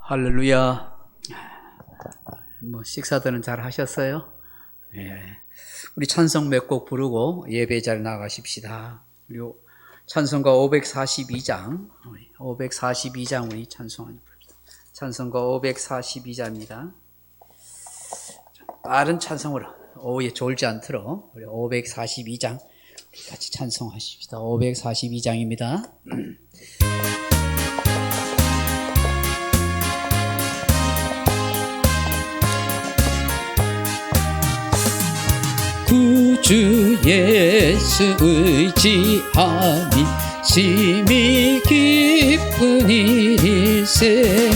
할렐루야. 식사들은 잘 하셨어요? 예. 우리 찬송 몇 곡 부르고 예배 자리 나가십시다. 그리고 찬송가 542장 우리 찬송합니다. 찬송가 542장입니다. 빠른 찬송으로 오후에 졸지 않도록 우리 542장 같이 찬송하십시다. 542장입니다. 구주 예수 의지하니 심히 기쁜 일일세.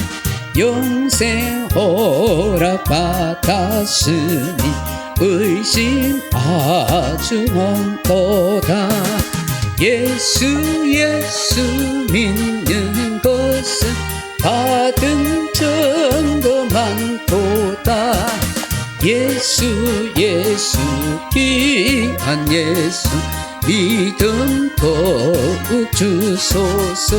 영생 허락받았으니 의심 아주 많도다. 예수 믿는 것은 받은 증거 많도다. 예수 귀한 예수 믿음 더욱 주소서.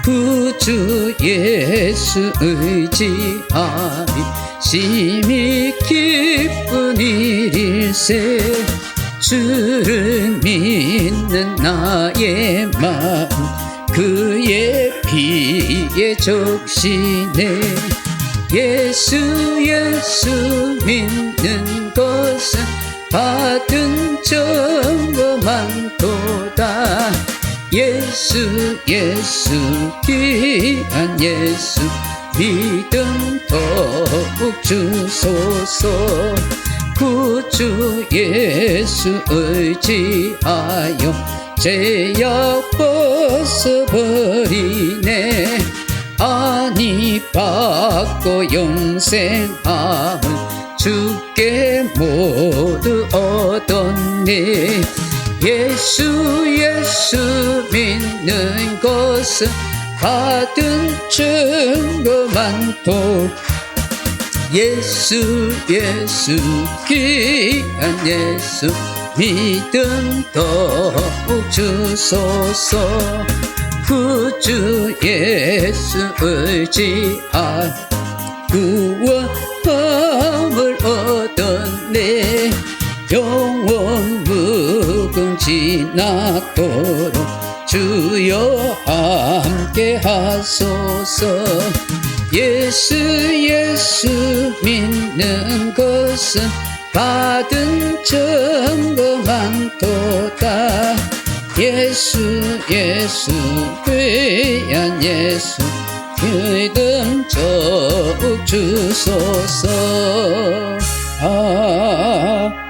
구주 예수 의지하니 심히 기쁜 일일세. 주를 믿는 나의 마음 그의 피에 적시네. 예수 믿는 것은 받은 증거 많도다. 예수 귀한 예수 믿음 더욱 주소서. 구주 예수 의지하여 죄악 벗어버리네. 아니 받고 영생함은 주께 모두 얻었네. 예수 믿는 것은 받은 증거 많도. 예수 귀한 예수 믿음 더욱 주소서. 구주 예수 의지하 구원함을 얻었네. 영원 무궁 지나도록 주여 함께 하소서. 예수 믿는 것은 받은 증거 많도다. 예수 귀한 예수 믿음 더욱 주소서.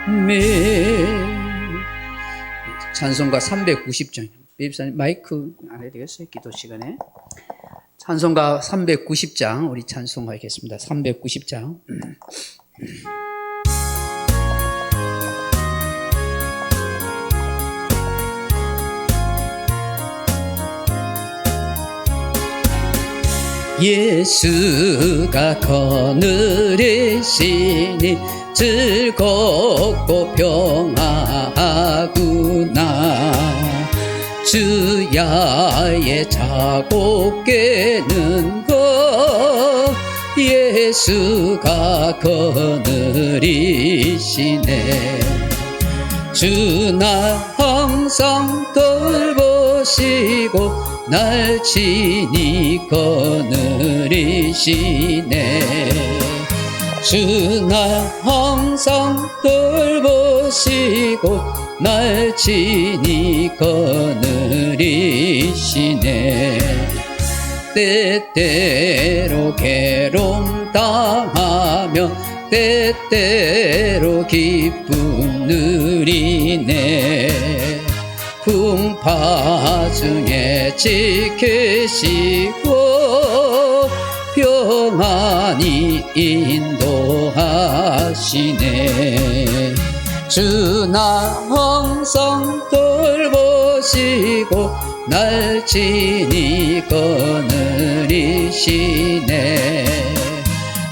아멘. 찬송가 390장. 비입사님 마이크 안 해도 되겠어요? 기도 시간에. 찬송가 390장 우리 찬송하겠습니다. 390장. 예수가 거느리시니 즐겁고 평안하구나. 주야의 자고 깨는 것 예수가 거느리시네. 주 날 항상 돌보시고 날 친히 거느리시네. 주 날 항상 돌보시고 날 친히 거느리시네. 때때로 괴로움 당하며 때때로 기쁨 누리네. 풍파 중에 지키시고 평안히 인도하시네. 주 날 항상 돌보시고 날 친히 거느리시네.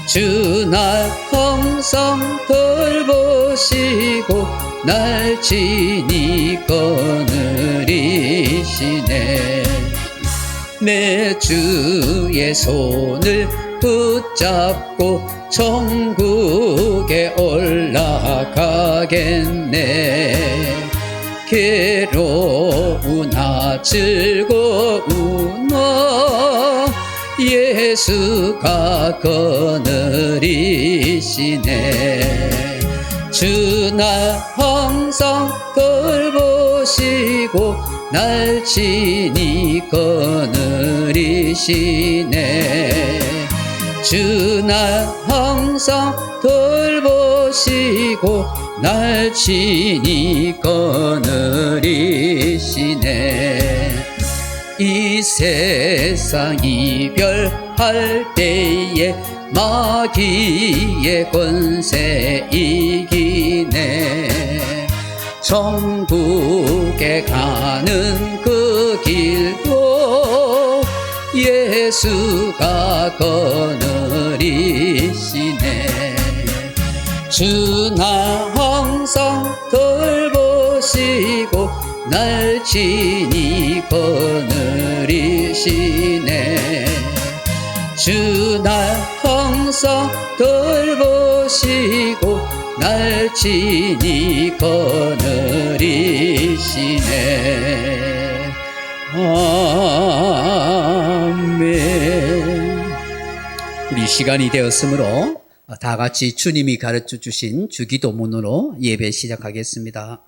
주 날 항상 돌보시고 날 친히 거느리시네. 내 주의 손을 붙잡고 천국에 올라가겠네. 괴로우나 즐거우나 예수가 거느리시네. 주 날 항상 돌보시고 날 친히 거느리시네. 주 날 항상 돌보시고 날 친히 거느리시네. 이 세상 이별할 때에 마귀의 권세 이기네. 천국에 가는 그 길도 예수가 거느리시네. 주 날 항상 돌보시고 날 친히 거느리시네. 주 날 항상 돌보시고 날 친히 거느리시네. 아멘. 우리 시간이 되었으므로 다 같이 주님이 가르쳐 주신 주기도문으로 예배 시작하겠습니다.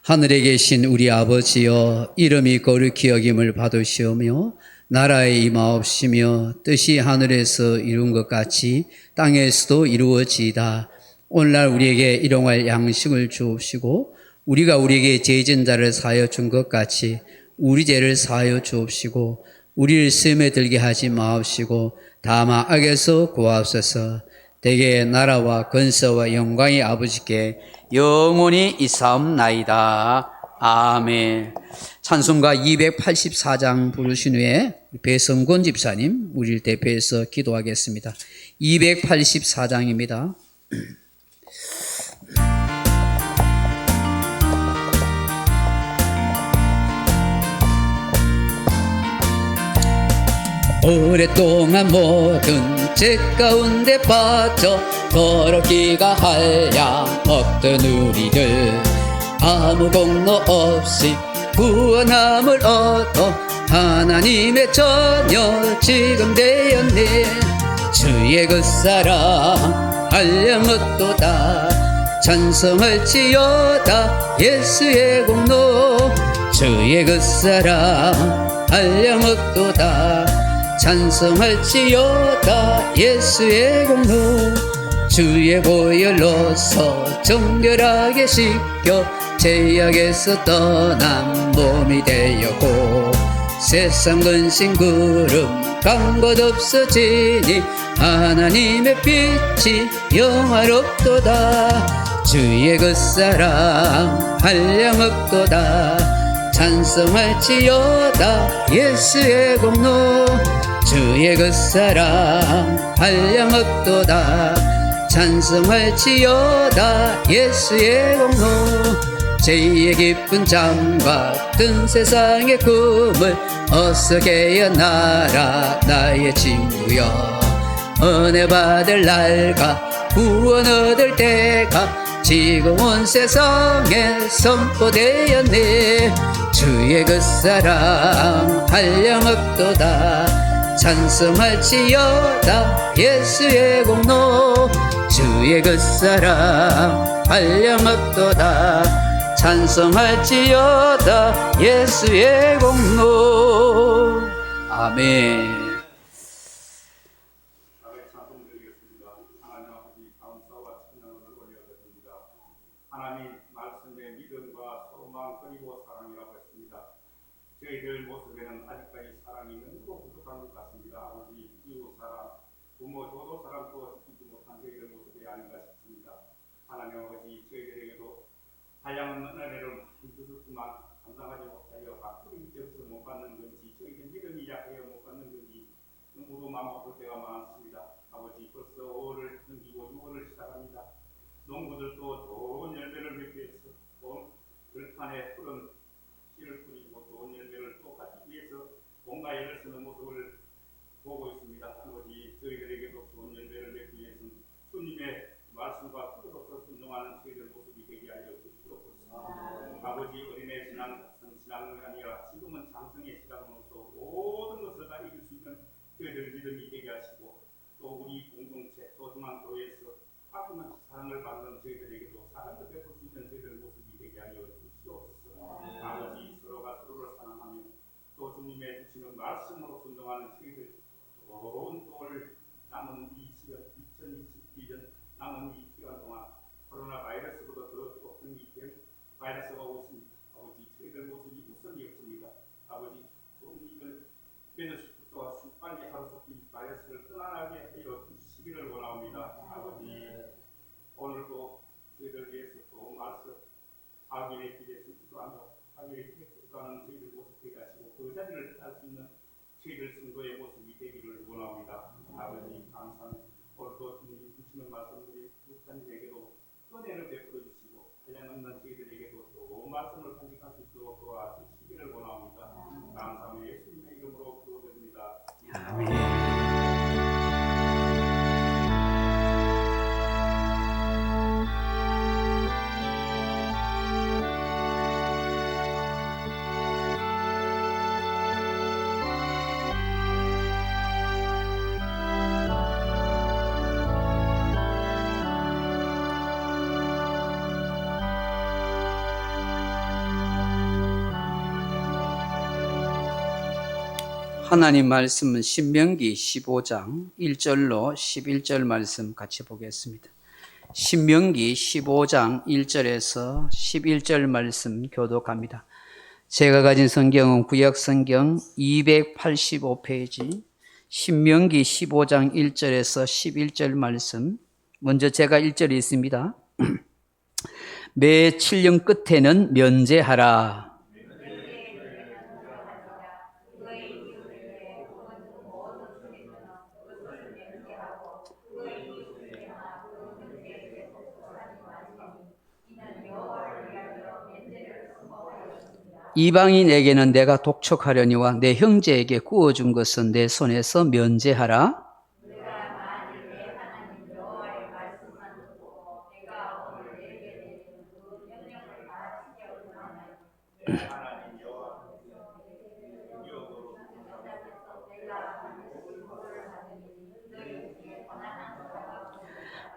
하늘에 계신 우리 아버지여, 이름이 거룩히 여김을 받으시오며 나라에 임하옵시며 뜻이 하늘에서 이룬 것 같이 땅에서도 이루어지이다. 오늘날 우리에게 일용할 양식을 주옵시고 우리가 우리에게 죄진 자를 사하여 준 것 같이 우리 죄를 사하여 주옵시고 우리를 시험에 들게 하지 마옵시고 다만 악에서 구하옵소서. 대개 나라와 권세와 영광이 아버지께 영원히 있사옵나이다. 아멘. 찬송가 284장 부르신 후에 배성곤 집사님 우리를 대표해서 기도하겠습니다. 284장입니다. 오랫동안 모든 죄 가운데 빠져 더럽기가 한량 없던 우리를 아무 공로 없이 구원함을 얻어 하나님의 자녀 지금 되었네. 주의 그 사랑 한량없도다. 찬송할지어다 예수의 공로. 주의 그 사랑 한량없도다. 찬송할지어다 예수의 공로. 주의 보혈로서 정결하게 씻겨 죄악에서 떠난 몸이 되었고 세상 근심 구름 간 것 없어지니 하나님의 빛이 영화롭도다. 주의 그 사랑 한량없도다. 찬송할지어다 예수의 공로. 주의 그 사랑 한량없도다. 찬송할지어다 예수의 공로. 죄의 깊은 잠 같은 세상의 꿈을 어서 깨어나라 나의 친구여. 은혜 받을 날과 구원 얻을 때가 지금 온 세상에 선포되었네. 주의 그 사랑 한량없도다. 찬송할지어다 예수의 공로. 주의 그 사랑 한량없도다. 찬송할지어다 예수의 공로. 아멘. 하나님 말씀의 믿음과 소망 그리고 사랑이라고 했습니다. 저희들 모습에는 아직까지 사랑이 너무 부족한 것 같습니다. 아버지, 이웃 사랑, 부모 조도 사랑도 지키지 못한 저희들 모습이 아닌가 싶습니다. 하나님 아버지, 저희들에게도 한량없는 은혜를 많이 주셨지만 감당하지 못하여 가꾸리 밑에서 못 받는 건지 저희들 믿음이 약해서 못 받는 건지 너무도 마음 아플 때가 많습니다. 아버지, 벌써 5월을 넘기고 6월을 시작합니다. 농부들도 좋은 열매를 맺기 위해서 또 들판에 푸른 씨를 뿌리고 좋은 열매를 또 갖기 위해서 뭔가 주가 애를 쓰는 모습을 보고 있습니다. 아버지 저희들에게도 좋은 열매를 맺기 위해서는 주님의 말씀과 뜻으로서 순종하는 저희들 모습이 되게 하여 주시옵소서. 아버지 어린애 신앙 같은 신앙이 아니라 지금은 장성의 시간으로서 모든 것을 다 이길 수 있는 저희들 믿음이 되게 하시고 또 우리 공동체 소중한 교회에서 아낌없이 사랑을 받는 저희들에게도 사랑을 베풀 수 있는 저희들 모습이 되게 하여 주시옵소서. 아버지 서로가 서로를 사랑하며 또 주님의 주시는 말씀으로 순종하는 저희들 좋은 올 남은 이 시간 2022년 남은 이 기간 동안 코로나 바이러스보다 더 걱정이 될 바이러스가 오고 있습니다. 아버지 저희들 모습이 우선이 없습니다. 아버지 좀 이걸 빼내주시고 빨리 하루속히 바이러스를 떠나게 하여 주시기를 원합니다. 아버지 오늘도 저희들 위해서 좋은 말씀 악인의 길에 서지도 않고 악인의 길에 서지도 않은 저희들 모습 되게 하시고 그 자리를 할 수 있는 저희들 성도의 모습이 되기를 원합니다. 아버지 감사합니다. 오늘도 주님 주시는 말씀 우리 목사님에게도 은혜를 베풀어 주시고 한량없는 저희들에게도 좋은 말씀을 간직할 수 있도록 도와주시기를 원합니다. 감사합니다. 예수님의 이름으로 기도드립니다. 아멘. 하나님 말씀은 신명기 15장 1절로 11절 말씀 같이 보겠습니다. 신명기 15장 1절에서 11절 말씀 교독합니다. 제가 가진 성경은 구약 성경 285페이지 신명기 15장 1절에서 11절 말씀. 먼저 제가 1절에 있습니다. 매 7년 끝에는 면제하라. 이방인에게는 내가 독촉하려니와 내 형제에게 구워준 것은 내 손에서 면제하라.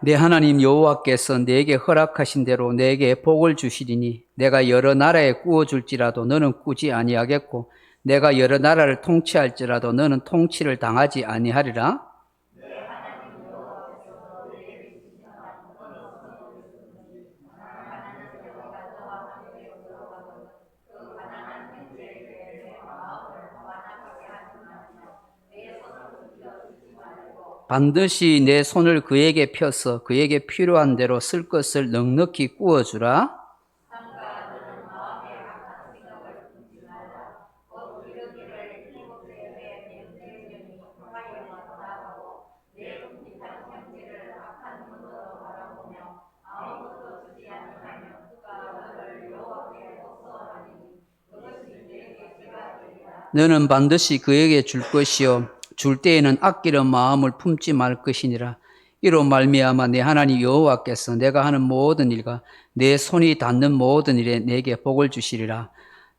내 하나님 여호와께서 내게 허락하신 대로 내게 복을 주시리니 내가 여러 나라에 구워줄지라도 너는 꾸지 아니하겠고 내가 여러 나라를 통치할지라도 너는 통치를 당하지 아니하리라. 반드시 내 손을 그에게 펴서 그에게 필요한 대로 쓸 것을 넉넉히 구워주라. 너는 반드시 그에게 줄 것이요 줄 때에는 아끼는 마음을 품지 말 것이니라. 이로 말미암아 내 하나님 여호와께서 내가 하는 모든 일과 내 손이 닿는 모든 일에 내게 복을 주시리라.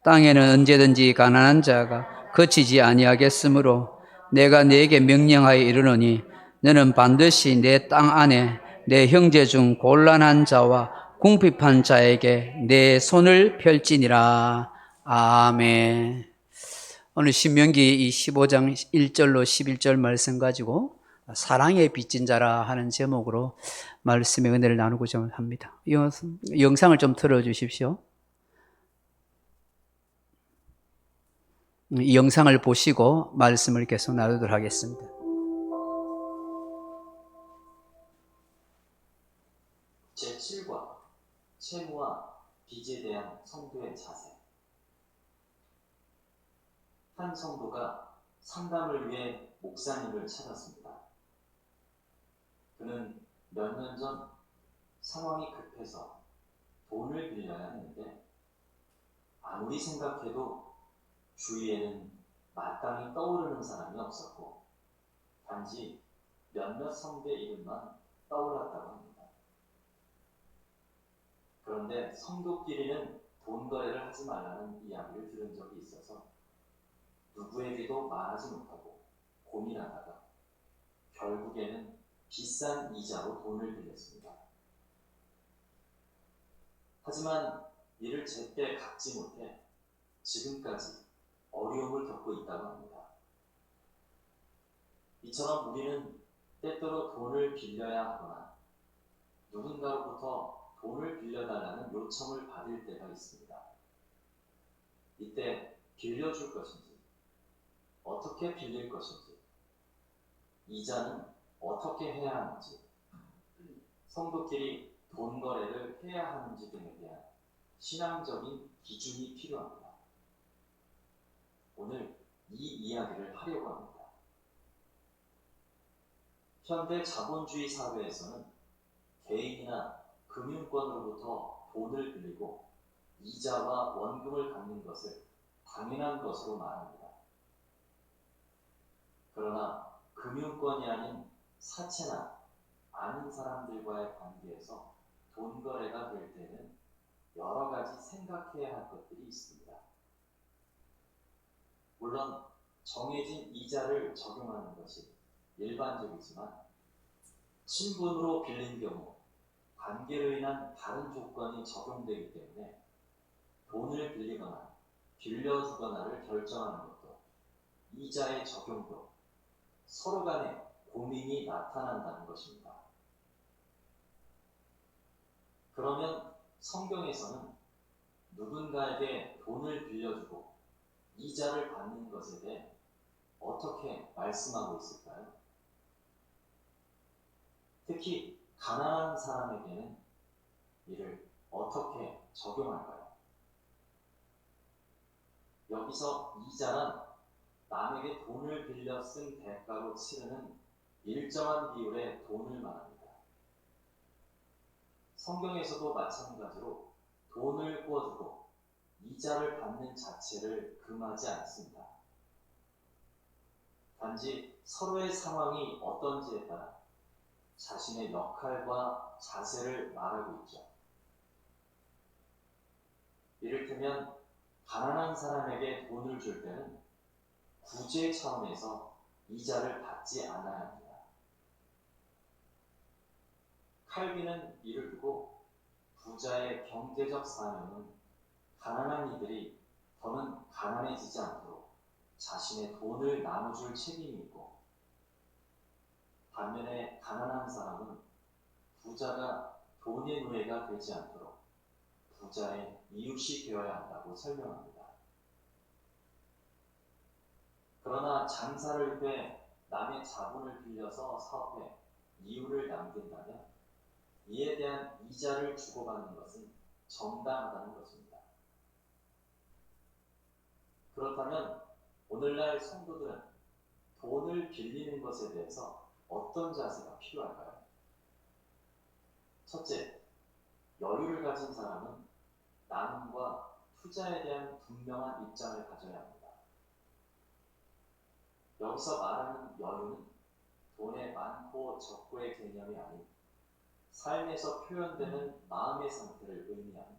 땅에는 언제든지 가난한 자가 거치지 아니하겠으므로 내가 네게 명령하여 이르노니 너는 반드시 내 땅 안에 내 형제 중 곤란한 자와 궁핍한 자에게 내 손을 펼지니라. 아멘. 오늘 신명기 이 15장 1절로 11절 말씀 가지고 사랑에 빚진 자라 하는 제목으로 말씀의 은혜를 나누고자 합니다. 이 영상을 좀 틀어주십시오. 이 영상을 보시고 말씀을 계속 나누도록 하겠습니다. 제7과 채무와 빚에 대한 성도의 자세. 한 성도가 상담을 위해 목사님을 찾았습니다. 그는 몇 년 전 상황이 급해서 돈을 빌려야 했는데 아무리 생각해도 주위에는 마땅히 떠오르는 사람이 없었고 단지 몇몇 성대 이름만 떠올랐다고 합니다. 그런데 성도끼리는 돈 거래를 하지 말라는 이야기를 들은 적이 있어서 누구에게도 말하지 못하고 고민하다가 결국에는 비싼 이자로 돈을 빌렸습니다. 하지만 이를 제때 갚지 못해 지금까지 어려움을 겪고 있다고 합니다. 이처럼 우리는 때때로 돈을 빌려야 하거나 누군가로부터 돈을 빌려달라는 요청을 받을 때가 있습니다. 이때 빌려줄 것인지, 어떻게 빌릴 것인지, 이자는 어떻게 해야 하는지, 성도끼리 돈 거래를 해야 하는지 등에 대한 신앙적인 기준이 필요합니다. 오늘 이 이야기를 하려고 합니다. 현대 자본주의 사회에서는 개인이나 금융권으로부터 돈을 빌리고 이자와 원금을 갚는 것을 당연한 것으로 말합니다. 그러나 금융권이 아닌 사채나 아는 사람들과의 관계에서 돈 거래가 될 때는 여러 가지 생각해야 할 것들이 있습니다. 물론 정해진 이자를 적용하는 것이 일반적이지만 친분으로 빌린 경우 관계로 인한 다른 조건이 적용되기 때문에 돈을 빌리거나 빌려주거나를 결정하는 것도 이자의 적용도 서로 간에 고민이 나타난다는 것입니다. 그러면 성경에서는 누군가에게 돈을 빌려주고 이자를 받는 것에 대해 어떻게 말씀하고 있을까요? 특히 가난한 사람에게는 이를 어떻게 적용할까요? 여기서 이자란 남에게 돈을 빌려 쓴 대가로 치르는 일정한 비율의 돈을 말합니다. 성경에서도 마찬가지로 돈을 꾸어주고 이자를 받는 자체를 금하지 않습니다. 단지 서로의 상황이 어떤지에 따라 자신의 역할과 자세를 말하고 있죠. 이를테면 가난한 사람에게 돈을 줄 때는 구제 차원에서 이자를 받지 않아야 합니다. 칼빈은 이를 두고 부자의 경제적 사명은 가난한 이들이 더는 가난해지지 않도록 자신의 돈을 나눠줄 책임이 있고 반면에 가난한 사람은 부자가 돈의 노예가 되지 않도록 부자의 이웃이 되어야 한다고 설명합니다. 그러나 장사를 위해 남의 자본을 빌려서 사업해 이윤을 남긴다면 이에 대한 이자를 주고받는 것은 정당하다는 것입니다. 그렇다면 오늘날 성도들은 돈을 빌리는 것에 대해서 어떤 자세가 필요할까요? 첫째, 여유를 가진 사람은 나눔과 투자에 대한 분명한 입장을 가져야 합니다. 여기서 말하는 여유는 돈의 많고 적고의 개념이 아닌 삶에서 표현되는 마음의 상태를 의미합니다.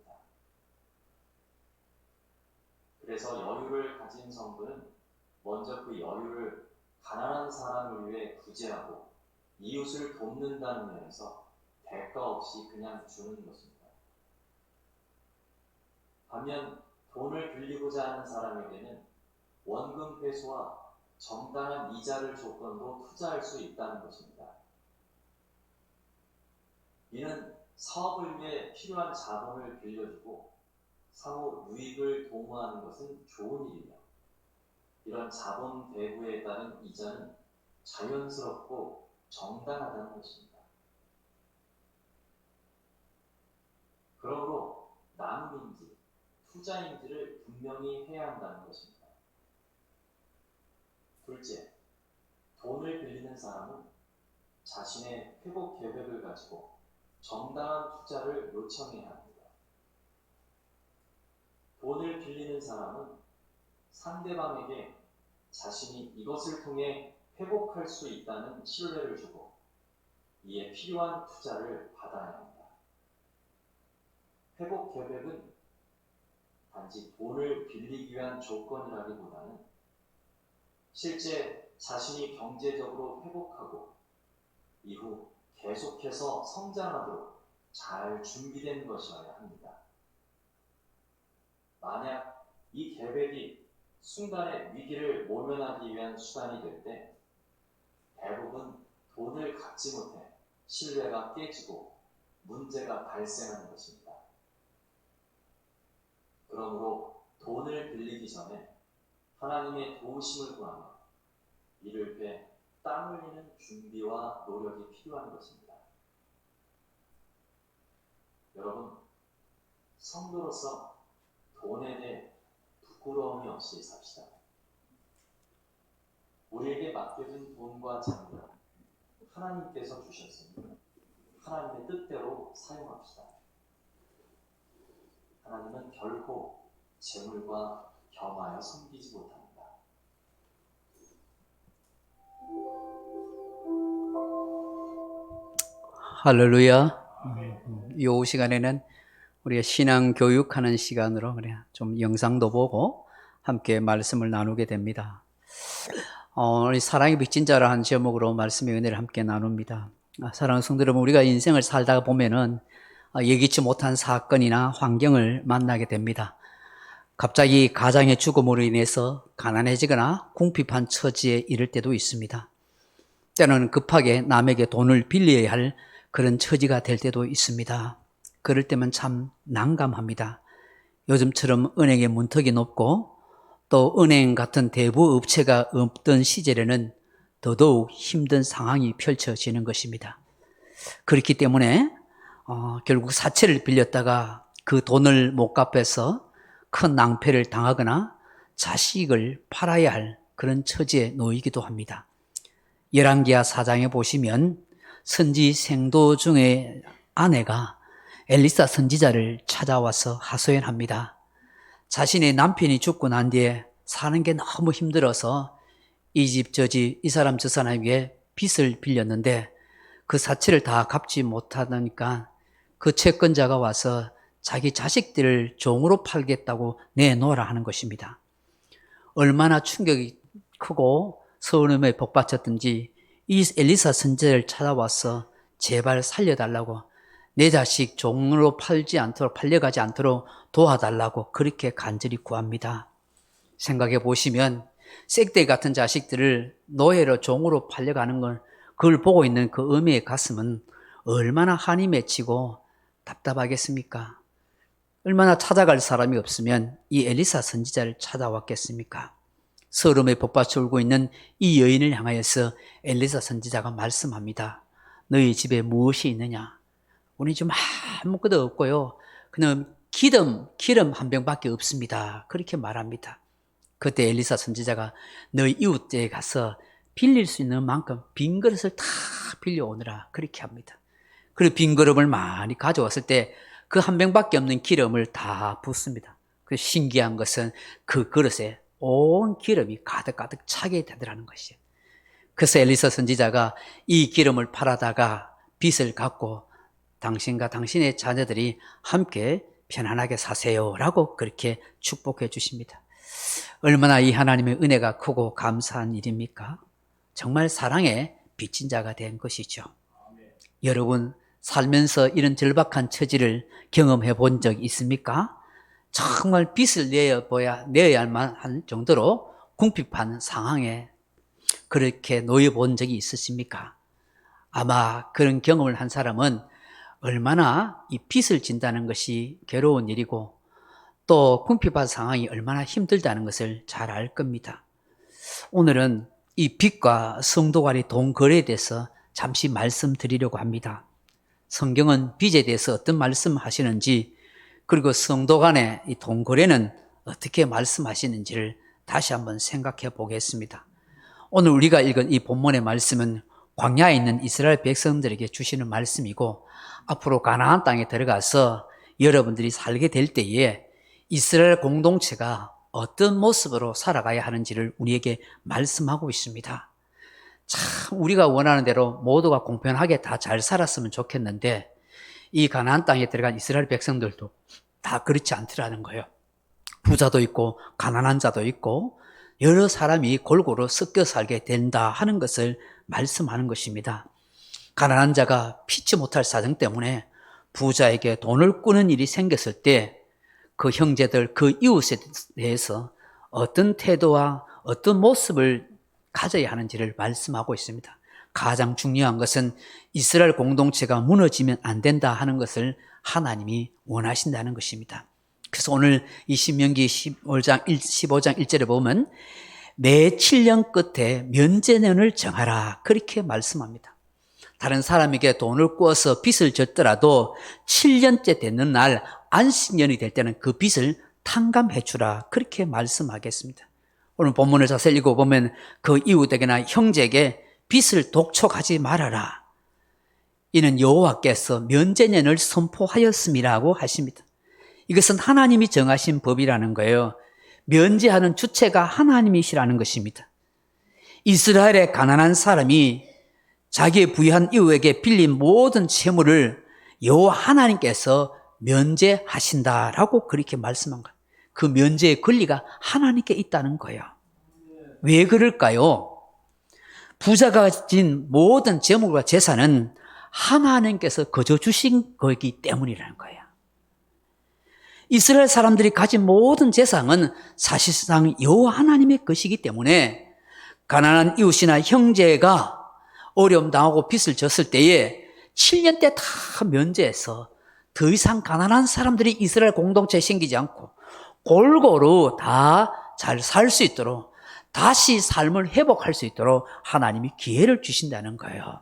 그래서 여유를 가진 성도는 먼저 그 여유를 가난한 사람을 위해 구제하고 이웃을 돕는다는 면에서 대가 없이 그냥 주는 것입니다. 반면 돈을 빌리고자 하는 사람에게는 원금 회수와 정당한 이자를 조건으로 투자할 수 있다는 것입니다. 이는 사업을 위해 필요한 자본을 빌려주고 상호 유익을 도모하는 것은 좋은 일이며 이런 자본 대부에 따른 이자는 자연스럽고 정당하다는 것입니다. 그러므로 나눔인지 투자인지를 분명히 해야 한다는 것입니다. 둘째, 돈을 빌리는 사람은 자신의 회복 계획을 가지고 정당한 투자를 요청해야 합니다. 돈을 빌리는 사람은 상대방에게 자신이 이것을 통해 회복할 수 있다는 신뢰를 주고 이에 필요한 투자를 받아야 합니다. 회복 계획은 단지 돈을 빌리기 위한 조건이라기보다는 실제 자신이 경제적으로 회복하고 이후 계속해서 성장하도록 잘 준비된 것이어야 합니다. 만약 이 계획이 순간의 위기를 모면하기 위한 수단이 될 때 대부분 돈을 갚지 못해 신뢰가 깨지고 문제가 발생하는 것입니다. 그러므로 돈을 빌리기 전에 하나님의 도우심을 구하며 이를 위해 땀 흘리는 준비와 노력이 필요한 것입니다. 여러분, 성도로서 돈에 대해 부끄러움이 없이 삽시다. 우리에게 맡겨진 돈과 장려, 하나님께서 주셨으니 하나님의 뜻대로 사용합시다. 하나님은 결코 재물과 겸하여 섬기지 못합니다. 할렐루야. 이 시간에는 우리가 신앙 교육하는 시간으로 좀 영상도 보고 함께 말씀을 나누게 됩니다. 우리 사랑의 빚진 자라는 제목으로 말씀의 은혜를 함께 나눕니다. 사랑하는 성도 여러분, 우리가 인생을 살다가 보면은 예기치 못한 사건이나 환경을 만나게 됩니다. 갑자기 가장의 죽음으로 인해서 가난해지거나 궁핍한 처지에 이를 때도 있습니다. 때로는 급하게 남에게 돈을 빌려야 할 그런 처지가 될 때도 있습니다. 그럴 때면 참 난감합니다. 요즘처럼 은행의 문턱이 높고 또 은행 같은 대부 업체가 없던 시절에는 더더욱 힘든 상황이 펼쳐지는 것입니다. 그렇기 때문에 결국 사채를 빌렸다가 그 돈을 못 갚아서 큰 낭패를 당하거나 자식을 팔아야 할 그런 처지에 놓이기도 합니다. 열왕기하 4장에 보시면 선지 생도 중에 아내가 엘리사 선지자를 찾아와서 하소연합니다. 자신의 남편이 죽고 난 뒤에 사는 게 너무 힘들어서 이 집 저 집 이 사람 저 사람에게 빚을 빌렸는데 그 사채를 다 갚지 못하니까 그 채권자가 와서 자기 자식들을 종으로 팔겠다고 내놓으라 하는 것입니다. 얼마나 충격이 크고 서운함에 복받쳤든지 이 엘리사 선지자를 찾아와서 제발 살려달라고, 내 자식 종으로 팔려가지 않도록 도와달라고 그렇게 간절히 구합니다. 생각해 보시면 쌔떼 같은 자식들을 노예로 종으로 팔려가는 걸, 그걸 보고 있는 그 어미의 가슴은 얼마나 한이 맺히고 답답하겠습니까? 얼마나 찾아갈 사람이 없으면 이 엘리사 선지자를 찾아왔겠습니까? 서름에 복받쳐 울고 있는 이 여인을 향하여서 엘리사 선지자가 말씀합니다. 너희 집에 무엇이 있느냐? 우리 좀 아무것도 없고요. 그냥 기름 한 병밖에 없습니다. 그렇게 말합니다. 그때 엘리사 선지자가 너희 이웃에 가서 빌릴 수 있는 만큼 빈 그릇을 다 빌려오느라 그렇게 합니다. 그리고 빈 그릇을 많이 가져왔을 때 그 한 병밖에 없는 기름을 다 붓습니다. 그 신기한 것은 그 그릇에 온 기름이 가득가득 차게 되더라는 것이에요. 그래서 엘리사 선지자가 이 기름을 팔아다가 빚을 갚고 당신과 당신의 자녀들이 함께 편안하게 사세요라고 그렇게 축복해 주십니다. 얼마나 이 하나님의 은혜가 크고 감사한 일입니까? 정말 사랑의 빚진 자가 된 것이죠. 여러분, 살면서 이런 절박한 처지를 경험해 본 적 있습니까? 정말 빚을 내어야 할 정도로 궁핍한 상황에 그렇게 놓여 본 적이 있으십니까? 아마 그런 경험을 한 사람은 얼마나 이 빚을 진다는 것이 괴로운 일이고 또 궁핍한 상황이 얼마나 힘들다는 것을 잘 알 겁니다. 오늘은 이 빚과 성도 간의 돈 거래에 대해서 잠시 말씀드리려고 합니다. 성경은 빚에 대해서 어떤 말씀하시는지, 그리고 성도 간의 이 돈 거래는 어떻게 말씀하시는지를 다시 한번 생각해 보겠습니다. 오늘 우리가 읽은 이 본문의 말씀은 광야에 있는 이스라엘 백성들에게 주시는 말씀이고, 앞으로 가나안 땅에 들어가서 여러분들이 살게 될 때에 이스라엘 공동체가 어떤 모습으로 살아가야 하는지를 우리에게 말씀하고 있습니다. 참 우리가 원하는 대로 모두가 공평하게 다 잘 살았으면 좋겠는데 이 가나안 땅에 들어간 이스라엘 백성들도 다 그렇지 않더라는 거예요. 부자도 있고 가난한 자도 있고 여러 사람이 골고루 섞여 살게 된다 하는 것을 말씀하는 것입니다. 가난한 자가 피치 못할 사정 때문에 부자에게 돈을 꾸는 일이 생겼을 때 그 형제들, 그 이웃에 대해서 어떤 태도와 어떤 모습을 가져야 하는지를 말씀하고 있습니다. 가장 중요한 것은 이스라엘 공동체가 무너지면 안 된다 하는 것을 하나님이 원하신다는 것입니다. 그래서 오늘 이 신명기 15장 1절에 보면 매 7년 끝에 면제년을 정하라 그렇게 말씀합니다. 다른 사람에게 돈을 꾸어서 빚을 졌더라도 7년째 되는 날 안식년이 될 때는 그 빚을 탕감해 주라 그렇게 말씀하겠습니다. 오늘 본문을 자세히 읽어보면 그 이웃에게나 형제에게 빚을 독촉하지 말아라. 이는 여호와께서 면제년을 선포하였음이라고 하십니다. 이것은 하나님이 정하신 법이라는 거예요. 면제하는 주체가 하나님이시라는 것입니다. 이스라엘의 가난한 사람이 자기의 부유한 이웃에게 빌린 모든 채무를 여호와 하나님께서 면제하신다라고 그렇게 말씀한 거예요. 그 면제의 권리가 하나님께 있다는 거예요. 왜 그럴까요? 부자가 가진 모든 재물과 재산은 하나님께서 거저 주신 거기 때문이라는 거예요. 이스라엘 사람들이 가진 모든 재산은 사실상 여호와 하나님의 것이기 때문에 가난한 이웃이나 형제가 어려움 당하고 빚을 졌을 때에 7년 때 다 면제해서 더 이상 가난한 사람들이 이스라엘 공동체에 생기지 않고 골고루 다 잘 살 수 있도록 다시 삶을 회복할 수 있도록 하나님이 기회를 주신다는 거예요.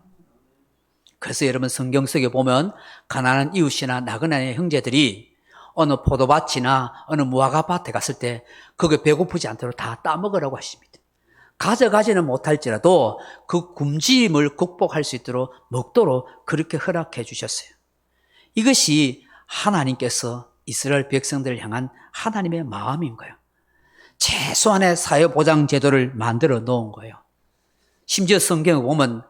그래서 여러분 성경 속에 보면 가난한 이웃이나 나그네의 형제들이 어느 포도밭이나 어느 무화과밭에 갔을 때 거기에 배고프지 않도록 다 따먹으라고 하십니다. 가져가지는 못할지라도 그 굶주림을 극복할 수 있도록 먹도록 그렇게 허락해 주셨어요. 이것이 하나님께서 이스라엘 백성들을 향한 하나님의 마음인 거예요. 최소한의 사회보장 제도를 만들어 놓은 거예요. 심지어 성경에 보면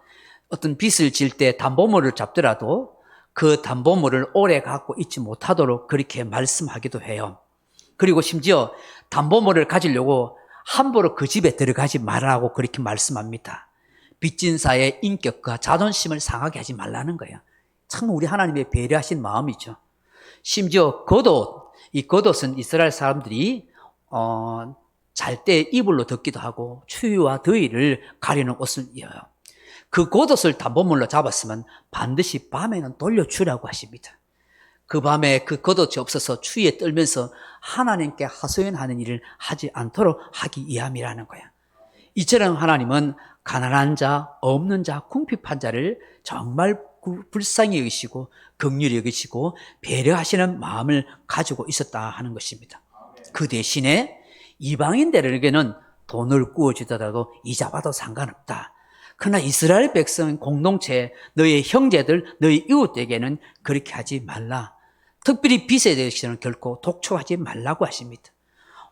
어떤 빚을 질 때 담보물을 잡더라도 그 담보물을 오래 갖고 있지 못하도록 그렇게 말씀하기도 해요. 그리고 심지어 담보물을 가지려고 함부로 그 집에 들어가지 말라고 그렇게 말씀합니다. 빚진사의 인격과 자존심을 상하게 하지 말라는 거예요. 참 우리 하나님의 배려하신 마음이죠. 심지어 겉옷, 이 겉옷은 이스라엘 사람들이 잘 때 이불로 덮기도 하고 추위와 더위를 가리는 옷을 입어요. 그 겉옷을 담보물로 잡았으면 반드시 밤에는 돌려주라고 하십니다. 그 밤에 그 겉옷이 없어서 추위에 떨면서 하나님께 하소연하는 일을 하지 않도록 하기 위함이라는 거야. 이처럼 하나님은 가난한 자, 없는 자, 궁핍한 자를 정말 불쌍히 여기시고 긍휼히 여기시고 배려하시는 마음을 가지고 있었다 하는 것입니다. 그 대신에 이방인들에게는 돈을 구워주더라도 이자 받아도 상관없다. 그러나 이스라엘 백성 공동체, 너의 형제들, 너의 이웃에게는 그렇게 하지 말라. 특별히 빚에 대해서는 결코 독촉하지 말라고 하십니다.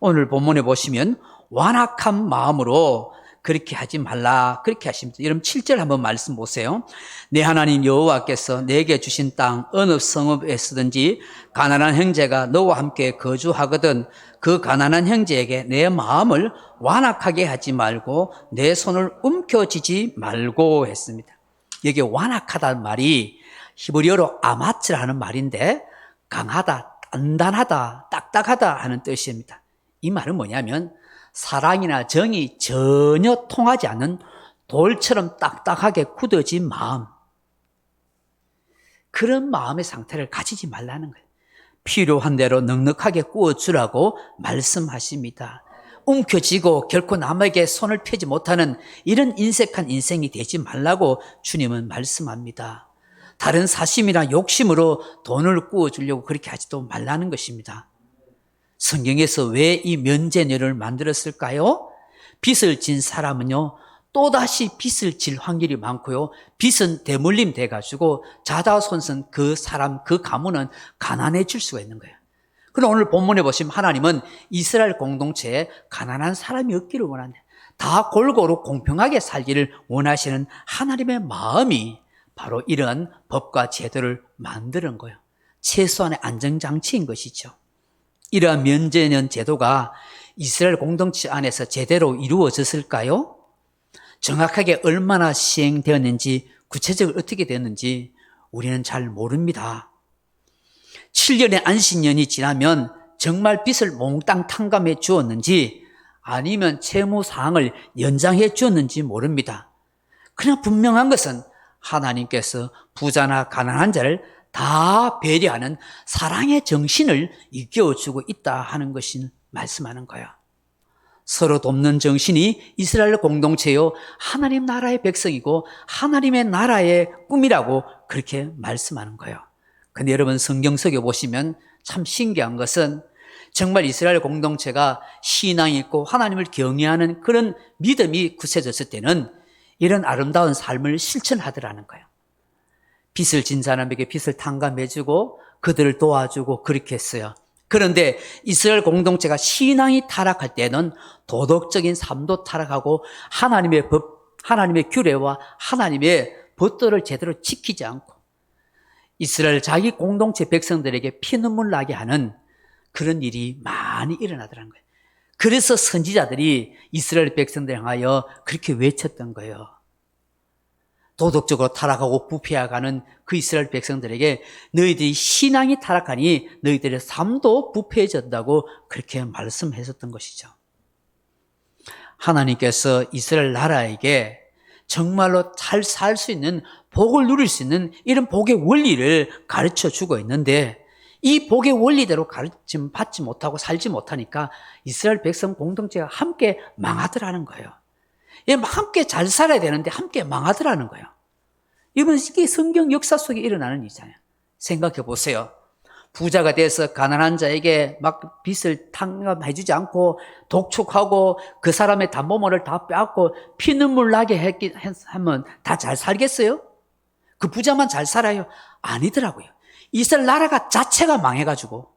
오늘 본문에 보시면 완악한 마음으로 그렇게 하지 말라 그렇게 하십니다. 여러분 7절 한번 말씀 보세요. 내 하나님 여호와께서 내게 주신 땅 어느 성읍에서든지 가난한 형제가 너와 함께 거주하거든 그 가난한 형제에게 내 마음을 완악하게 하지 말고 내 손을 움켜쥐지 말고 했습니다. 여기 완악하다는 말이 히브리어로 아마츠라는 말인데 강하다, 단단하다, 딱딱하다 하는 뜻입니다. 이 말은 뭐냐면 사랑이나 정이 전혀 통하지 않는 돌처럼 딱딱하게 굳어진 마음, 그런 마음의 상태를 가지지 말라는 거예요. 필요한 대로 넉넉하게 구워주라고 말씀하십니다. 움켜쥐고 결코 남에게 손을 펴지 못하는 이런 인색한 인생이 되지 말라고 주님은 말씀합니다. 다른 사심이나 욕심으로 돈을 구워주려고 그렇게 하지도 말라는 것입니다. 성경에서 왜 이 면제년을 만들었을까요? 빚을 진 사람은요, 또다시 빚을 질 확률이 많고요, 빚은 대물림 돼가지고 자다손손 그 사람, 그 가문은 가난해질 수가 있는 거예요. 그럼 오늘 본문에 보시면 하나님은 이스라엘 공동체에 가난한 사람이 없기를 원한다. 다 골고루 공평하게 살기를 원하시는 하나님의 마음이 바로 이런 법과 제도를 만드는 거예요. 최소한의 안정장치인 것이죠. 이러한 면제년 제도가 이스라엘 공동체 안에서 제대로 이루어졌을까요? 정확하게 얼마나 시행되었는지, 구체적으로 어떻게 되었는지 우리는 잘 모릅니다. 7년의 안식년이 지나면 정말 빚을 몽땅 탕감해 주었는지 아니면 채무사항을 연장해 주었는지 모릅니다. 그냥 분명한 것은 하나님께서 부자나 가난한 자를 다 배려하는 사랑의 정신을 일깨워주고 있다 하는 것을 말씀하는 거야. 서로 돕는 정신이 이스라엘 공동체요 하나님 나라의 백성이고 하나님의 나라의 꿈이라고 그렇게 말씀하는 거예요. 근데 여러분 성경 속에 보시면 참 신기한 것은 정말 이스라엘 공동체가 신앙이 있고 하나님을 경외하는 그런 믿음이 굳세졌을 때는 이런 아름다운 삶을 실천하더라는 거예요. 빚을 진 사람에게 빚을 탕감해주고 그들을 도와주고 그렇게 했어요. 그런데 이스라엘 공동체가 신앙이 타락할 때는 도덕적인 삶도 타락하고 하나님의 법, 하나님의 규례와 하나님의 법도를 제대로 지키지 않고 이스라엘 자기 공동체 백성들에게 피눈물 나게 하는 그런 일이 많이 일어나더라는 거예요. 그래서 선지자들이 이스라엘 백성들 향하여 그렇게 외쳤던 거예요. 도덕적으로 타락하고 부패해가는 그 이스라엘 백성들에게 너희들이 신앙이 타락하니 너희들의 삶도 부패해졌다고 그렇게 말씀했었던 것이죠. 하나님께서 이스라엘 나라에게 정말로 잘 살 수 있는 복을 누릴 수 있는 이런 복의 원리를 가르쳐 주고 있는데 이 복의 원리대로 가르침 받지 못하고 살지 못하니까 이스라엘 백성 공동체가 함께 망하더라는 거예요. 함께 잘 살아야 되는데 함께 망하더라는 거예요. 이건 이게 성경 역사 속에 일어나는 일이잖아요. 생각해 보세요. 부자가 돼서 가난한 자에게 막 빚을 탕감해주지 않고 독촉하고 그 사람의 담보물을 다 빼앗고 피눈물 나게 하면 다 잘 살겠어요? 그 부자만 잘 살아요? 아니더라고요. 이스라엘 나라가 자체가 망해가지고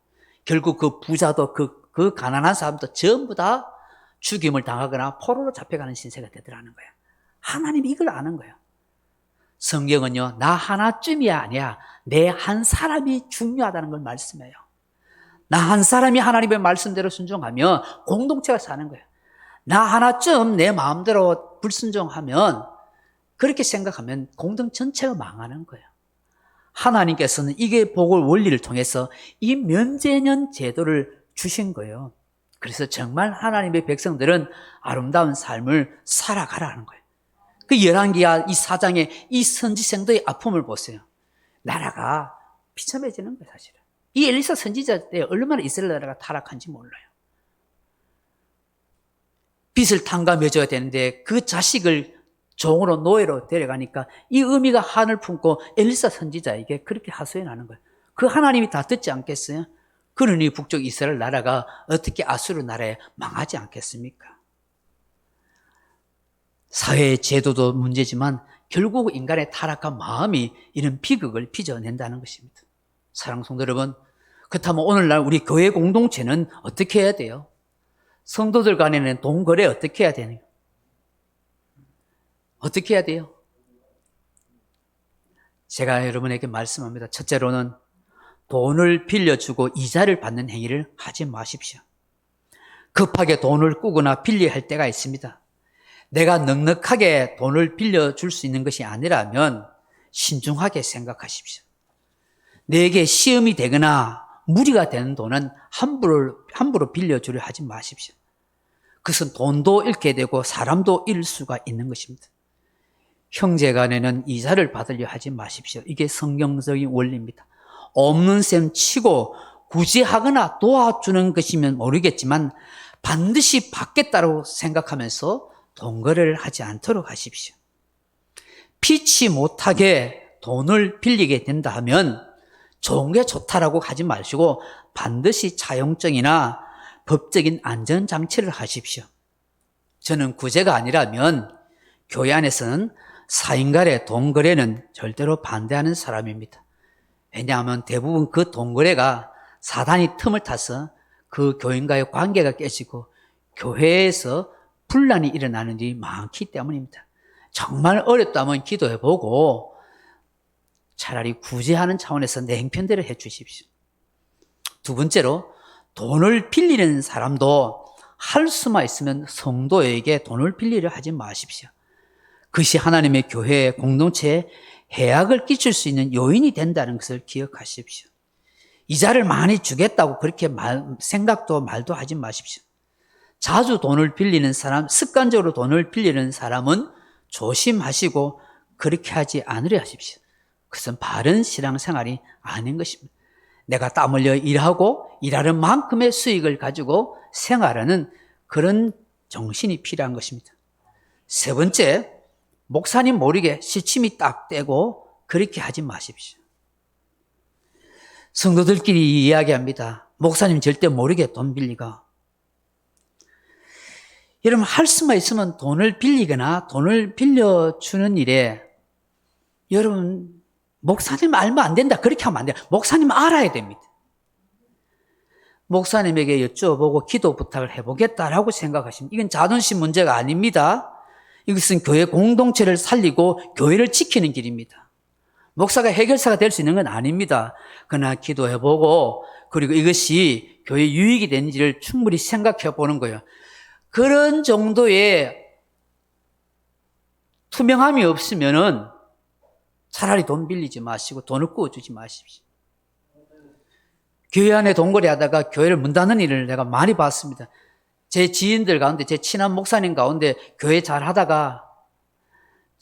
결국 그 부자도 그 가난한 사람도 전부 다 죽임을 당하거나 포로로 잡혀가는 신세가 되더라는 거예요. 하나님이 이걸 아는 거예요. 성경은요, 나 하나쯤이야 아니야. 내 한 사람이 중요하다는 걸 말씀해요. 나 한 사람이 하나님의 말씀대로 순종하면 공동체가 사는 거예요. 나 하나쯤 내 마음대로 불순종하면 그렇게 생각하면 공동 전체가 망하는 거예요. 하나님께서는 이게 복을 원리를 통해서 이 면제년 제도를 주신 거예요. 그래서 정말 하나님의 백성들은 아름다운 삶을 살아가라는 거예요. 그 열왕기야 이 4장의 이 선지생도의 아픔을 보세요. 나라가 비참해지는 거예요, 사실은. 이 엘리사 선지자 때 얼마나 이스라엘 나라가 타락한지 몰라요. 빚을 탕감해줘야 되는데 그 자식을 종으로 노예로 데려가니까 이 의미가 한을 품고 엘리사 선지자에게 그렇게 하소연하는 거예요. 그 하나님이 다 듣지 않겠어요? 그러니 북쪽 이스라엘 나라가 어떻게 아수르 나라에 망하지 않겠습니까? 사회의 제도도 문제지만 결국 인간의 타락한 마음이 이런 비극을 빚어낸다는 것입니다. 사랑하는 성도 여러분, 그렇다면 오늘날 우리 교회 공동체는 어떻게 해야 돼요? 성도들 간에는 돈 거래 어떻게 해야 되나요? 어떻게 해야 돼요? 제가 여러분에게 말씀합니다. 첫째로는 돈을 빌려주고 이자를 받는 행위를 하지 마십시오. 급하게 돈을 꾸거나 빌려야 할 때가 있습니다. 내가 넉넉하게 돈을 빌려줄 수 있는 것이 아니라면 신중하게 생각하십시오. 내게 시험이 되거나 무리가 되는 돈은 함부로 빌려주려 하지 마십시오. 그것은 돈도 잃게 되고 사람도 잃을 수가 있는 것입니다. 형제 간에는 이자를 받으려 하지 마십시오. 이게 성경적인 원리입니다. 없는 셈 치고 굳이 하거나 도와주는 것이면 모르겠지만 반드시 받겠다고 생각하면서 돈 거래를 하지 않도록 하십시오. 피치 못하게 돈을 빌리게 된다 하면 좋은 게 좋다라고 하지 마시고 반드시 차용증이나 법적인 안전장치를 하십시오. 저는 구제가 아니라면 교회 안에서는 사인 간의 돈 거래는 절대로 반대하는 사람입니다. 왜냐하면 대부분 그 돈 거래가 사단이 틈을 타서 그 교인과의 관계가 깨지고 교회에서 분란이 일어나는 일이 많기 때문입니다. 정말 어렵다면 기도해보고 차라리 구제하는 차원에서 내 형편대로 해 주십시오. 두 번째로, 돈을 빌리는 사람도 할 수만 있으면 성도에게 돈을 빌리려 하지 마십시오. 그것이 하나님의 교회 공동체에 해악을 끼칠 수 있는 요인이 된다는 것을 기억하십시오. 이자를 많이 주겠다고 그렇게 생각도 말도 하지 마십시오. 자주 돈을 빌리는 사람, 습관적으로 돈을 빌리는 사람은 조심하시고 그렇게 하지 않으려 하십시오. 그것은 바른 신앙생활이 아닌 것입니다. 내가 땀 흘려 일하고 일하는 만큼의 수익을 가지고 생활하는 그런 정신이 필요한 것입니다. 세 번째, 목사님 모르게 시침이 딱 떼고 그렇게 하지 마십시오. 성도들끼리 이야기합니다. 목사님 절대 모르게 돈 빌리가. 여러분, 할 수만 있으면 돈을 빌리거나 돈을 빌려주는 일에 여러분, 목사님 알면 안 된다. 그렇게 하면 안 돼요. 목사님 알아야 됩니다. 목사님에게 여쭤보고 기도 부탁을 해보겠다라고 생각하시면 이건 자존심 문제가 아닙니다. 이것은 교회 공동체를 살리고 교회를 지키는 길입니다. 목사가 해결사가 될 수 있는 건 아닙니다. 그러나 기도해보고 그리고 이것이 교회 유익이 되는지를 충분히 생각해 보는 거예요. 그런 정도의 투명함이 없으면은 차라리 돈 빌리지 마시고 돈을 구워주지 마십시오. 교회 안에 돈거래 하다가 교회를 문 닫는 일을 내가 많이 봤습니다. 제 지인들 가운데, 제 친한 목사님 가운데 교회 잘 하다가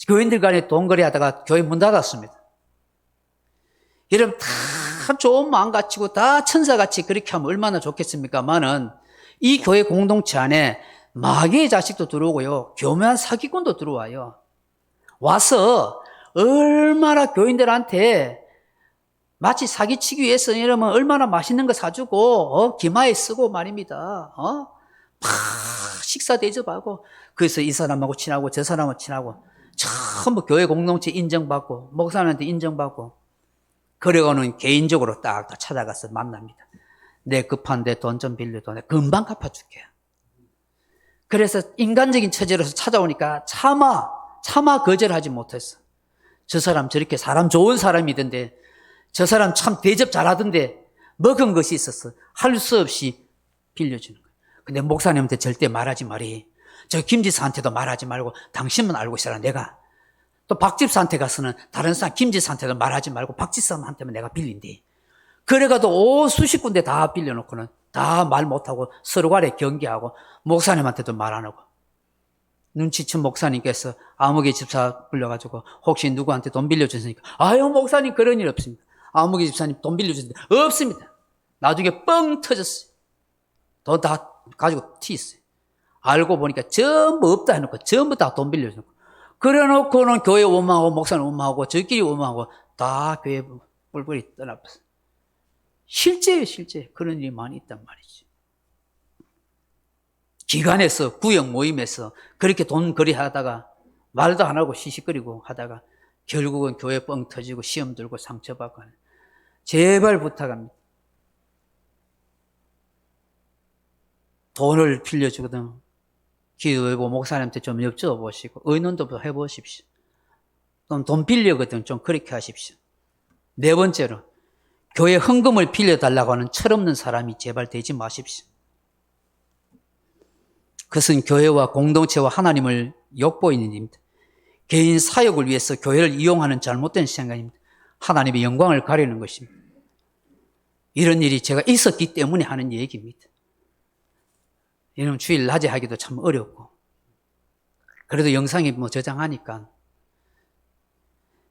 교인들 간에 돈거래 하다가 교회 문 닫았습니다. 여러분, 다 좋은 마음 가지고 다 천사같이 그렇게 하면 얼마나 좋겠습니까만은 이 교회 공동체 안에 마귀의 자식도 들어오고요, 교묘한 사기꾼도 들어와요. 와서 얼마나 교인들한테 마치 사기치기 위해서 이러면 얼마나 맛있는 거 사주고 기마에 쓰고 말입니다. 팍 식사 대접하고 그래서 이 사람하고 친하고 저 사람하고 친하고 전부 교회 공동체 인정받고 목사님한테 인정받고 그러고는 개인적으로 딱 찾아가서 만납니다. 내 급한데 돈 좀 빌려도 내가 금방 갚아줄게. 그래서 인간적인 처지로서 찾아오니까 차마 거절하지 못했어. 저 사람 저렇게 사람 좋은 사람이던데 저 사람 참 대접 잘하던데 먹은 것이 있었어. 할 수 없이 빌려주는 거예요. 근데 목사님한테 절대 말하지 말이. 저 김지사한테도 말하지 말고 당신만 알고 있어라. 내가 또 박집사한테 가서는 다른 사람 김지사한테도 말하지 말고 박집사한테만 내가 빌린대. 그래가도 수십 군데 다 빌려놓고는 다 말 못하고 서로 간에 경계하고 목사님한테도 말 안 하고 눈치챈 목사님께서 아무개 집사 불러가지고 혹시 누구한테 돈 빌려주셨으니까 아유 목사님 그런 일 없습니다. 아무개 집사님 돈 빌려주셨는데 없습니다. 나중에 뻥 터졌어요. 돈 다 가지고 튀었어요. 알고 보니까 전부 없다 해놓고 전부 다 돈 빌려주고 그래놓고는 교회 원망하고 목사님 원망하고 저끼리 원망하고 다 교회 뿔뿔이 떠나버렸어요. 실제예요, 실제. 그런 일이 많이 있단 말이지. 기관에서, 구역 모임에서 그렇게 돈 거래하다가 말도 안 하고 시시거리고 하다가 결국은 교회 뻥 터지고 시험 들고 상처받고 하는. 제발 부탁합니다. 돈을 빌려주거든 기도하고 목사님한테 좀 여쭤보시고 의논도 해보십시오. 돈 빌려거든 좀 그렇게 하십시오. 네 번째로 교회 헌금을 빌려달라고 하는 철없는 사람이 제발 되지 마십시오. 그것은 교회와 공동체와 하나님을 엿보이는 일입니다. 개인 사역을 위해서 교회를 이용하는 잘못된 생각입니다. 하나님의 영광을 가리는 것입니다. 이런 일이 제가 있었기 때문에 하는 얘기입니다. 이런 주일 낮에 하기도 참 어렵고 그래도 영상에 저장하니까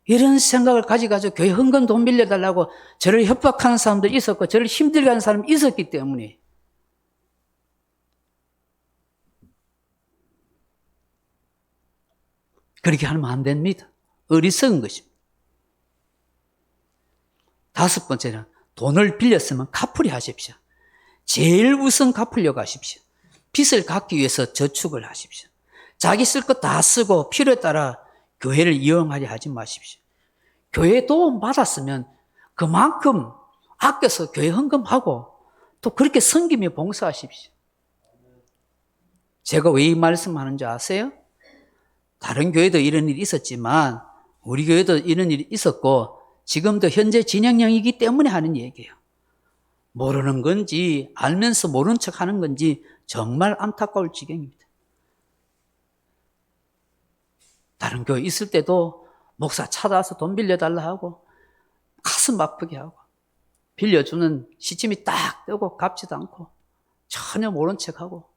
이런 생각을 가지고 교회 헌금 돈 빌려달라고 저를 협박하는 사람도 있었고 저를 힘들게 하는 사람이 있었기 때문에 그렇게 하면 안 됩니다. 어리석은 것입니다. 다섯 번째는 돈을 빌렸으면 갚으려 하십시오. 제일 우선 갚으려고 하십시오. 빚을 갚기 위해서 저축을 하십시오. 자기 쓸 것 다 쓰고 필요에 따라 교회를 이용하려 하지 마십시오. 교회 도움 받았으면 그만큼 아껴서 교회 헌금하고 또 그렇게 섬기며 봉사하십시오. 제가 왜 이 말씀하는 줄 아세요? 다른 교회도 이런 일이 있었지만 우리 교회도 이런 일이 있었고 지금도 현재 진행형이기 때문에 하는 얘기예요. 모르는 건지 알면서 모른 척 하는 건지 정말 안타까울 지경입니다. 다른 교회 있을 때도 목사 찾아와서 돈 빌려달라 하고 가슴 아프게 하고 빌려주는 시침이 딱 뜨고 갚지도 않고 전혀 모른 척하고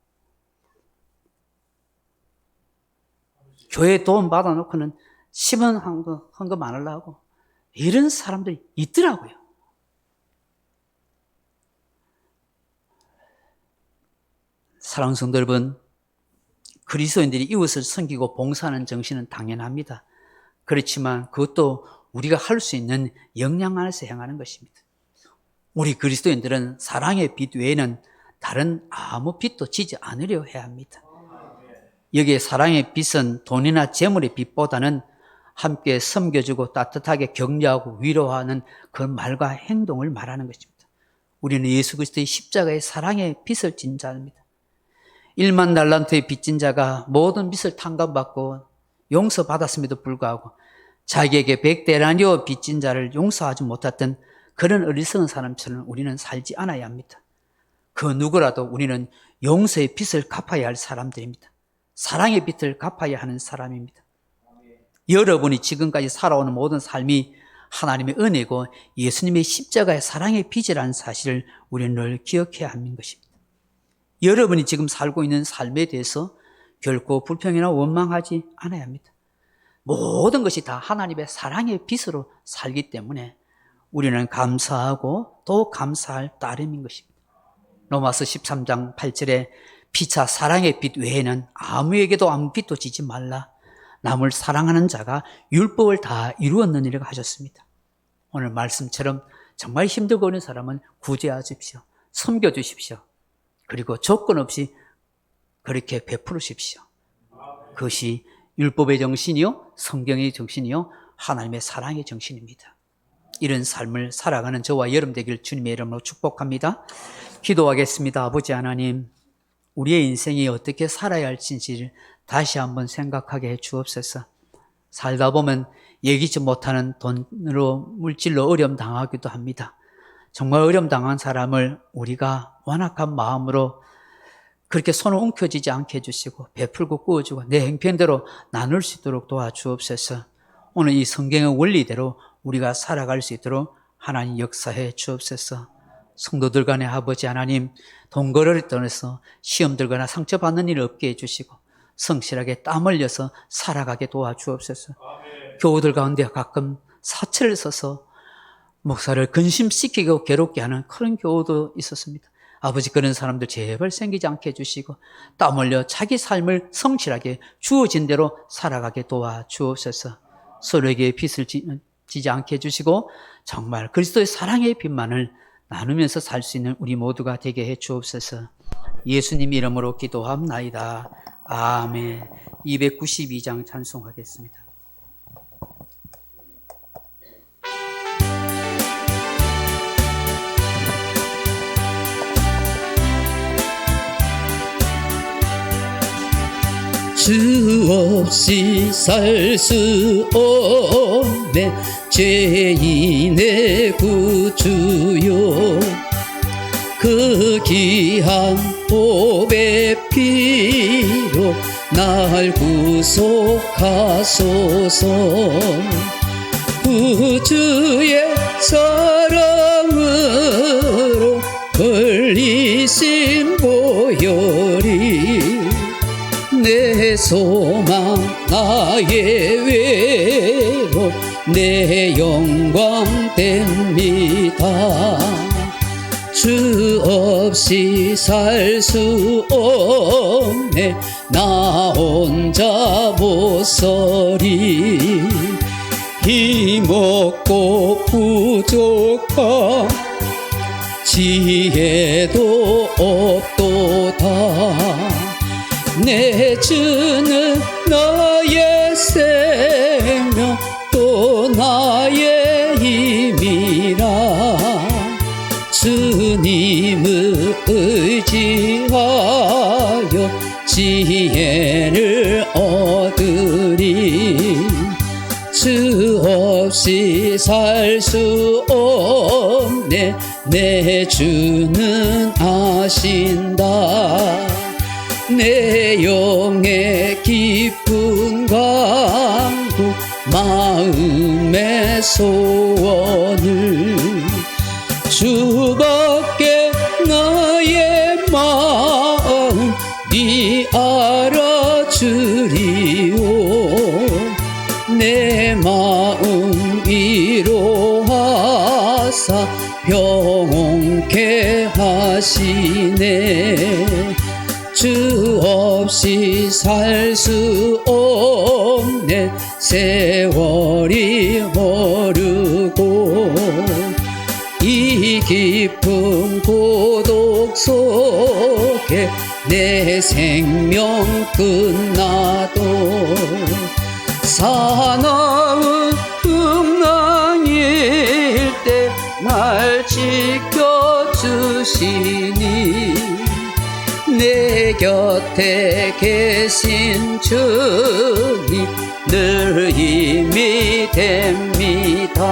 교회 도움 받아놓고는 10원 헌금 안 하려고 이런 사람들이 있더라고요. 사랑하는 성도 여러분, 그리스도인들이 이웃을 섬기고 봉사하는 정신은 당연합니다. 그렇지만 그것도 우리가 할 수 있는 역량 안에서 행하는 것입니다. 우리 그리스도인들은 사랑의 빛 외에는 다른 아무 빛도 지지 않으려 해야 합니다. 여기에 사랑의 빛은 돈이나 재물의 빛보다는 함께 섬겨주고 따뜻하게 격려하고 위로하는 그 말과 행동을 말하는 것입니다. 우리는 예수 그리스도의 십자가의 사랑의 빛을 진 자입니다. 1만 달란트의 빚진 자가 모든 빚을 탕감받고 용서받았음에도 불구하고 자기에게 100데나리오 빚진 자를 용서하지 못했던 그런 어리석은 사람처럼 우리는 살지 않아야 합니다. 그 누구라도 우리는 용서의 빚을 갚아야 할 사람들입니다. 사랑의 빚을 갚아야 하는 사람입니다. 여러분이 지금까지 살아오는 모든 삶이 하나님의 은혜고 예수님의 십자가의 사랑의 빚이라는 사실을 우리는 늘 기억해야 하는 것입니다. 여러분이 지금 살고 있는 삶에 대해서 결코 불평이나 원망하지 않아야 합니다. 모든 것이 다 하나님의 사랑의 빛으로 살기 때문에 우리는 감사하고 또 감사할 따름인 것입니다. 로마서 13장 8절에 피차 사랑의 빛 외에는 아무에게도 아무 빛도 지지 말라. 남을 사랑하는 자가 율법을 다 이루었느니라 하셨습니다. 오늘 말씀처럼 정말 힘들고 있는 사람은 구제하십시오. 섬겨주십시오. 그리고 조건 없이 그렇게 베푸십시오. 그것이 율법의 정신이요, 성경의 정신이요, 하나님의 사랑의 정신입니다. 이런 삶을 살아가는 저와 여러분 되길 주님의 이름으로 축복합니다. 기도하겠습니다. 아버지 하나님, 우리의 인생이 어떻게 살아야 할지를 다시 한번 생각하게 해 주옵소서. 살다 보면 예기치 못하는 돈으로, 물질로 어려움 당하기도 합니다. 정말 어려움 당한 사람을 우리가 완악한 마음으로 그렇게 손을 움켜쥐지 않게 해주시고 베풀고 꾸어주고 내 행편대로 나눌 수 있도록 도와주옵소서. 오늘 이 성경의 원리대로 우리가 살아갈 수 있도록 하나님 역사해 주옵소서. 성도들 간의 아버지 하나님, 동거를 떠나서 시험 들거나 상처받는 일 없게 해주시고 성실하게 땀 흘려서 살아가게 도와주옵소서. 교우들 가운데 가끔 사채를 써서 목사를 근심시키고 괴롭게 하는 그런 교우도 있었습니다. 아버지, 그런 사람들 제발 생기지 않게 해주시고 땀 흘려 자기 삶을 성실하게 주어진 대로 살아가게 도와주옵소서. 서로에게 빚을 지지 않게 해주시고 정말 그리스도의 사랑의 빛만을 나누면서 살 수 있는 우리 모두가 되게 해 주옵소서. 예수님 이름으로 기도합나이다. 아멘. 292장 찬송하겠습니다. 주 없이 살 수 없네 죄인의 구주요. 그 귀한 보배 피로 날 구속하소서. 구주의 사랑으로 흘리신 보혈이 내 소망 나의 외로 내 영광 됩니다. 주 없이 살 수 없네 나 혼자 못 서리. 힘없고 부족한 지혜도 없도다. 내 주는 나의 생명 또 나의 힘이라. 주님을 의지하여 지혜를 얻으리. 수 없이 살 수 없네. 내 주는 아신다. 내 영의 깊은 간구 마음의 소원을 주밖에 나의 마음 네 알아주리오. 내 마음 위로하사 평온케 하시네. 주 없이 살 수 없네. 세월이 흐르고 이 깊은 고독 속에 내 생명 끝나도 사나운 풍랑일 때 날 지켜주시니 내 곁에 계신 주님 늘 힘이 됩니다.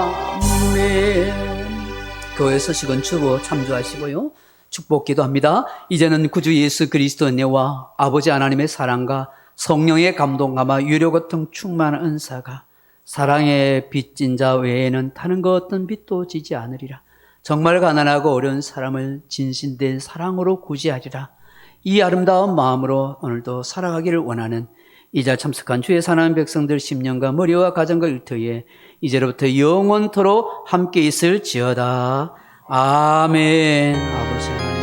아멘. 교회 서식은 주보 참조하시고요. 축복 기도합니다. 이제는 구주 예수 그리스도 은혜와 아버지 하나님의 사랑과 성령의 감동감과 유료고통 충만한 은사가 사랑의 빚진 자 외에는 다른 것 어떤 빚도 지지 않으리라. 정말 가난하고 어려운 사람을 진실된 사랑으로 구제하리라. 이 아름다운 마음으로 오늘도 살아가기를 원하는 이 자 참석한 주의 사랑하는 백성들 10년과 머리와 가정과 일터에 이제로부터 영원토록 함께 있을지어다. 아멘. 아버지 하나님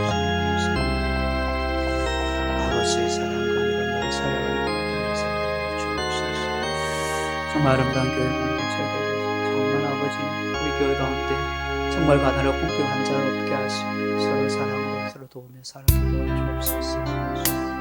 감사합니다. 아버지의 사랑과 하나님의 사랑을 주옵소서. 정말 아름다운 교회 공동체가 정말 아버지 우리 교회 가운데 정말 가난하고 공평한 자 없게 하시고 서로 사랑하고 서로 도우며 살아가게 도와주옵소서.